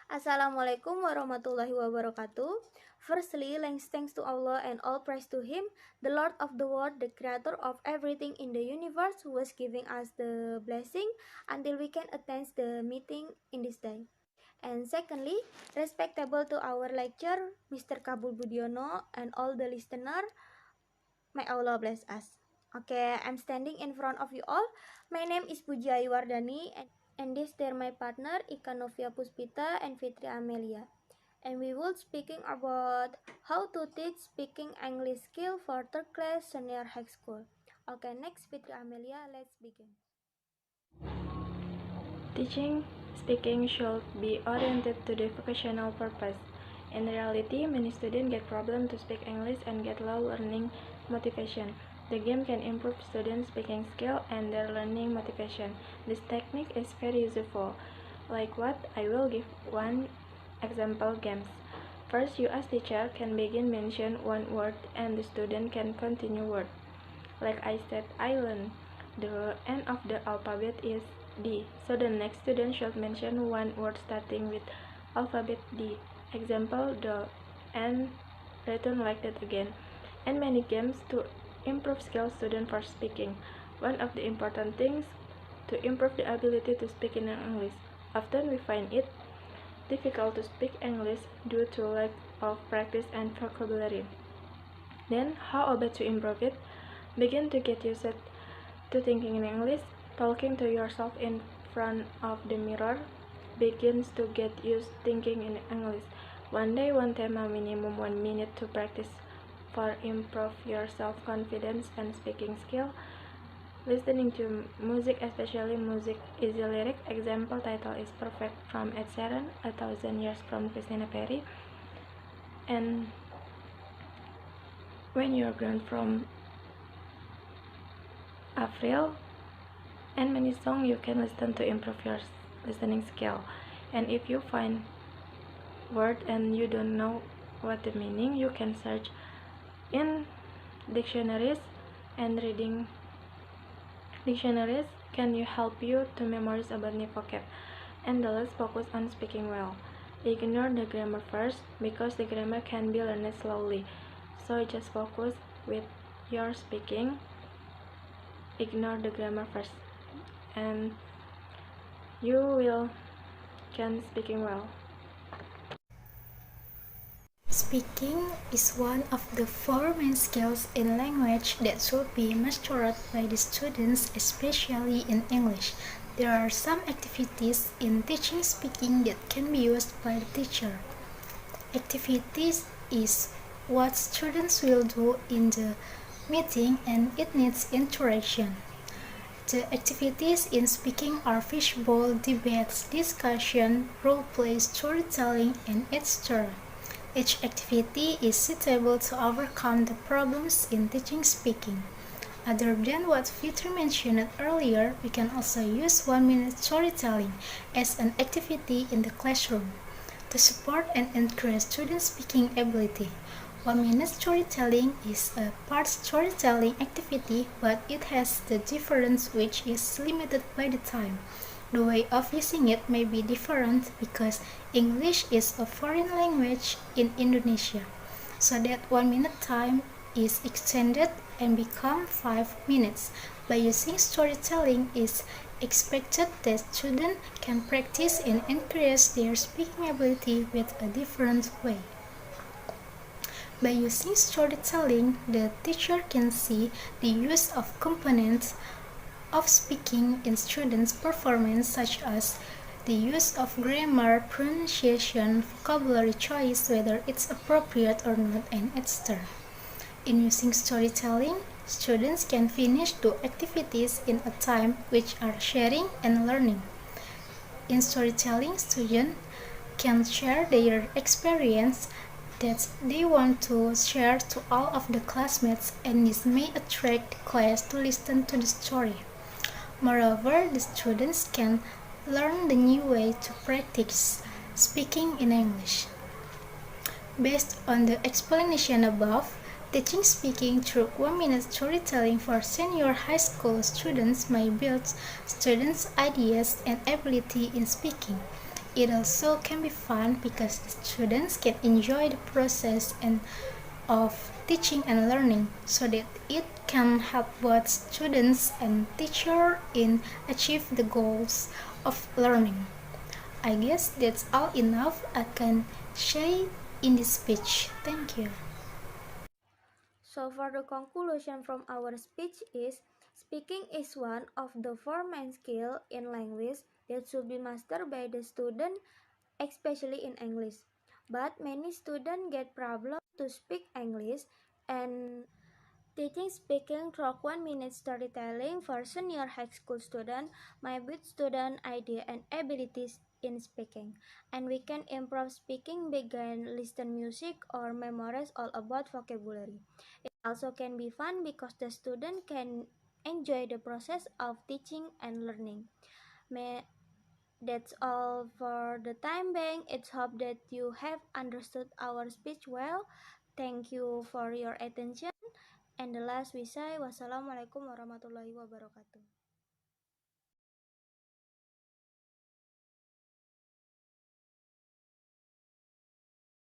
Assalamualaikum warahmatullahi wabarakatuh. Firstly, thanks to Allah and all praise to Him, the Lord of the world, the creator of everything in the universe, who is giving us the blessing until we can attend the meeting in this day. And secondly, respectable to our lecturer, Mr. Kabul Budiono, and all the listener, may Allah bless us. Okay, I'm standing in front of you all. My name is Puji Ayu Wardani, and this they're my partner Ika Novia Puspita and Fitri Amelia. And we will speaking about how to teach speaking English skill for third class senior high school. Okay, next Fitri Amelia, let's begin. Teaching speaking should be oriented to the vocational purpose. In reality, many students get problems to speak English and get low learning motivation. The game can improve students' speaking skill and their learning motivation. This technique is very useful. Like what? I will give one example games. First, you as teacher can begin mention one word and the student can continue word. Like I said, island. The end of the alphabet is D, so the next student should mention one word starting with alphabet D. Example, the and written like that again. And many games to improve skills student for speaking. One of the important things to improve the ability to speak in English. Often we find it difficult to speak English due to lack of practice and vocabulary. Then, how about to improve it? Begin to get used to thinking in English. Talking to yourself in front of the mirror begins to get used thinking in English. One day, one tema, minimum 1 minute to practice for improve your self-confidence and speaking skill. Listening to music, especially music easy lyric. Example title is Perfect from Ed Sheeran, A Thousand Years from Christina Perri. And When You're Grown from April, and many songs you can listen to improve your listening skill. And if you find word and you don't know what the meaning, you can search in dictionaries, and reading dictionaries can you help you to memorize about new vocab. And let's focus on speaking well. Ignore the grammar first because the grammar can be learned slowly, so just focus with your speaking. Ignore the grammar first and you will can speaking well. Speaking is one of the four main skills in language that should be mastered by the students, especially in English. There are some activities in teaching speaking that can be used by the teacher. Activities is what students will do in the meeting and it needs interaction. The activities in speaking are fishbowl, debates, discussion, role play, storytelling, and etc. Each activity is suitable to overcome the problems in teaching speaking. Other than what Fitri mentioned earlier, we can also use 1-minute storytelling as an activity in the classroom to support and encourage student speaking ability. 1-minute storytelling is a part storytelling activity, but it has the difference which is limited by the time. The way of using it may be different because English is a foreign language in Indonesia, so that 1-minute time is extended and become 5 minutes. By using storytelling, it's expected that students can practice and encourage their speaking ability with a different way. By using storytelling, the teacher can see the use of components of speaking in students' performance, such as the use of grammar, pronunciation, vocabulary choice, whether it's appropriate or not, and etc. In using storytelling, students can finish 2 activities in a time, which are sharing and learning. In storytelling, students can share their experience that they want to share to all of the classmates, and this may attract the class to listen to the story. Moreover, the students can learn the new way to practice speaking in English. Based on the explanation above, teaching speaking through 1-minute storytelling for senior high school students may build students' ideas and ability in speaking. It also can be fun because the students can enjoy the process and of teaching and learning so that it can help both students and teacher in achieve the goals of learning. I guess that's all enough I can say in this speech. Thank you. So for the conclusion from our speech is, speaking is one of the four main skills in language that should be mastered by the student, especially in English. But many students get problem to speak English, and teaching speaking through 1 minute storytelling for senior high school student might build student idea and abilities in speaking. And we can improve speaking begin listen music or memorize all about vocabulary. It also can be fun because the student can enjoy the process of teaching and learning. That's all for the time being. It's hope that you have understood our speech well. Thank you for your attention. And the last we say, wassalamualaikum warahmatullahi wabarakatuh.